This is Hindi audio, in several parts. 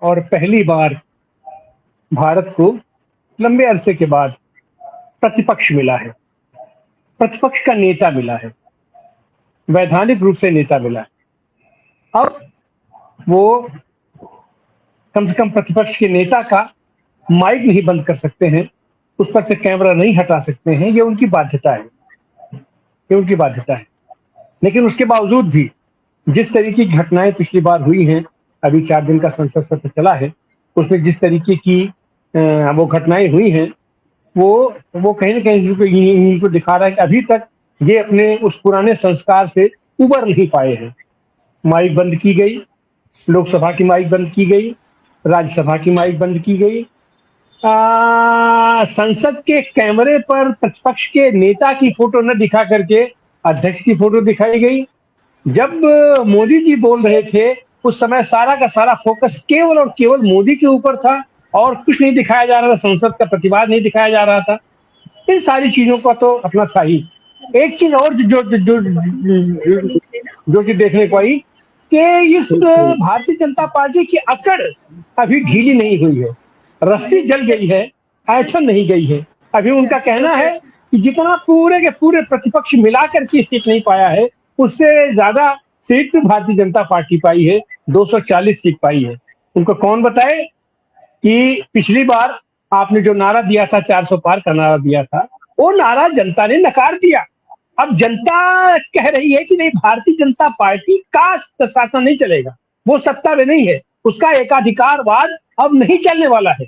और पहली बार भारत को लंबे अरसे के बाद प्रतिपक्ष मिला है, प्रतिपक्ष का नेता मिला है, वैधानिक रूप से नेता मिला है। अब वो कम से कम प्रतिपक्ष के नेता का माइक नहीं बंद कर सकते हैं, उस पर से कैमरा नहीं हटा सकते हैं, ये उनकी बाध्यता है, ये उनकी बाध्यता है। लेकिन उसके बावजूद भी जिस तरीके की घटनाएं पिछली बार हुई हैं, अभी 4 दिन का संसद सत्र चला है, उसमें जिस तरीके की वो घटनाएं हुई हैं, वो कहीं ना कहीं इनको दिखा रहा है कि अभी तक ये अपने उस पुराने संस्कार से उबर नहीं पाए हैं। माइक बंद की गई, लोकसभा की माइक बंद की गई, राज्यसभा की माइक बंद की गई, संसद के कैमरे पर प्रतिपक्ष के नेता की फोटो न दिखा करके अध्यक्ष की फोटो दिखाई गई। जब मोदी जी बोल रहे थे उस समय सारा का सारा फोकस केवल और केवल मोदी के ऊपर था और कुछ नहीं दिखाया जा रहा था, संसद का प्रतिवाद नहीं दिखाया जा रहा था। इन सारी चीजों का तो अपना था ही। एक चीज और जो चीज देखने को आई कि इस भारतीय जनता पार्टी की अकड़ अभी ढीली नहीं हुई है, रस्सी जल गई है, ऐठन नहीं गई है। अभी उनका कहना है कि जितना पूरे के पूरे प्रतिपक्ष मिलाकर के सीट नहीं पाया है, उससे ज्यादा सीट भारतीय जनता पार्टी पाई है, 240 सीट पाई है। उनको कौन बताए कि पिछली बार आपने जो नारा दिया था, 400 पार का नारा दिया था, वो नारा जनता ने नकार दिया। अब जनता कह रही है कि नहीं, भारतीय जनता पार्टी का शासन नहीं चलेगा, वो सत्ता में नहीं है, उसका एकाधिकारवाद अब नहीं चलने वाला है।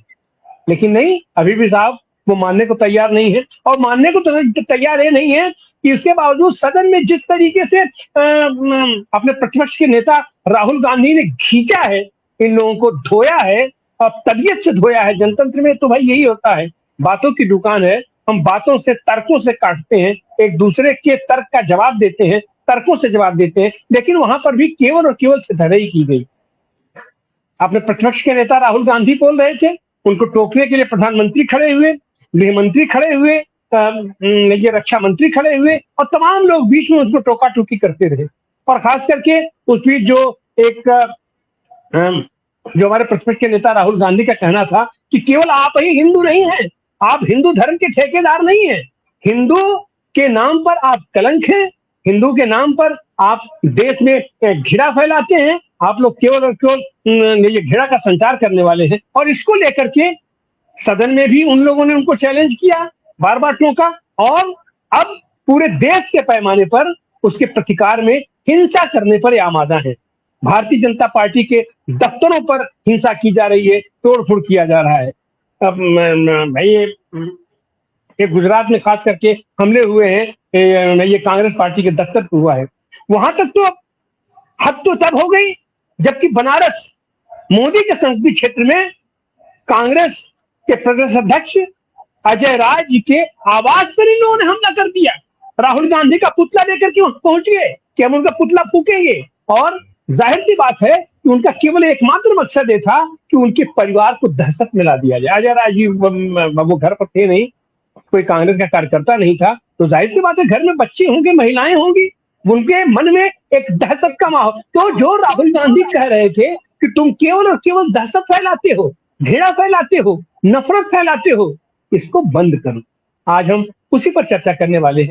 लेकिन नहीं, अभी भी साहब वो मानने को तैयार नहीं है। और मानने को तैयार ये नहीं है कि इसके बावजूद सदन में जिस तरीके से अपने प्रतिपक्ष के नेता राहुल गांधी ने खींचा है, इन लोगों को धोया है, अब तबीयत से धोया है। जनतंत्र में तो भाई यही होता है, बातों की दुकान है, हम बातों से तर्कों से काटते हैं, एक दूसरे के तर्क का जवाब देते हैं, तर्कों से जवाब देते हैं। लेकिन वहां पर भी केवल और केवल सिधराई की गई। अपने प्रतिपक्ष के नेता राहुल गांधी बोल रहे थे, उनको टोकने के लिए प्रधानमंत्री खड़े हुए, गृह मंत्री खड़े हुए, ये रक्षा मंत्री खड़े हुए और तमाम लोग बीच में उसको टोका टोकी करते रहे। और खास करके उस बीच जो हमारे प्रतिपक्ष के नेता राहुल गांधी का कहना था कि केवल आप ही हिंदू नहीं हैं, आप हिंदू धर्म के ठेकेदार नहीं हैं, हिंदू के नाम पर आप कलंक हैं, हिंदू के नाम पर आप देश में घृणा फैलाते हैं, आप लोग केवल और केवल ये घृणा का संचार करने वाले हैं। और इसको लेकर के सदन में भी उन लोगों ने उनको चैलेंज किया, बार बार टोका, और अब पूरे देश के पैमाने पर उसके प्रतिकार में हिंसा करने पर आमादा है। भारतीय जनता पार्टी के दफ्तरों पर हिंसा की जा रही है, तोड़फोड़ किया जा रहा है। अब भाई ये गुजरात में खास करके हमले हुए हैं, ये कांग्रेस पार्टी के दफ्तर पर हुआ है। वहां तक तो हद तो तब हो गई जबकि बनारस मोदी के संसदीय क्षेत्र में कांग्रेस के प्रदेश अध्यक्ष अजय राय जी के आवास पर इन लोगों ने हमला कर दिया। राहुल गांधी का पुतला लेकर के पहुंच गए कि हम उनका पुतला फूकेंगे। और जाहिर सी बात है कि उनका केवल एकमात्र मकसद ये था कि उनके परिवार को दहशत में ला दिया जाए। अजय राय जी वो घर पर थे नहीं, कोई कांग्रेस का कार्यकर्ता नहीं था, तो जाहिर सी बात है घर में बच्चे होंगे, महिलाएं होंगी, उनके मन में एक दहशत का माहौल। तो जो राहुल गांधी कह रहे थे कि तुम केवल और केवल दहशत फैलाते हो, घृणा फैलाते हो, नफरत फैलाते हो, इसको बंद करो। आज हम उसी पर चर्चा करने वाले हैं।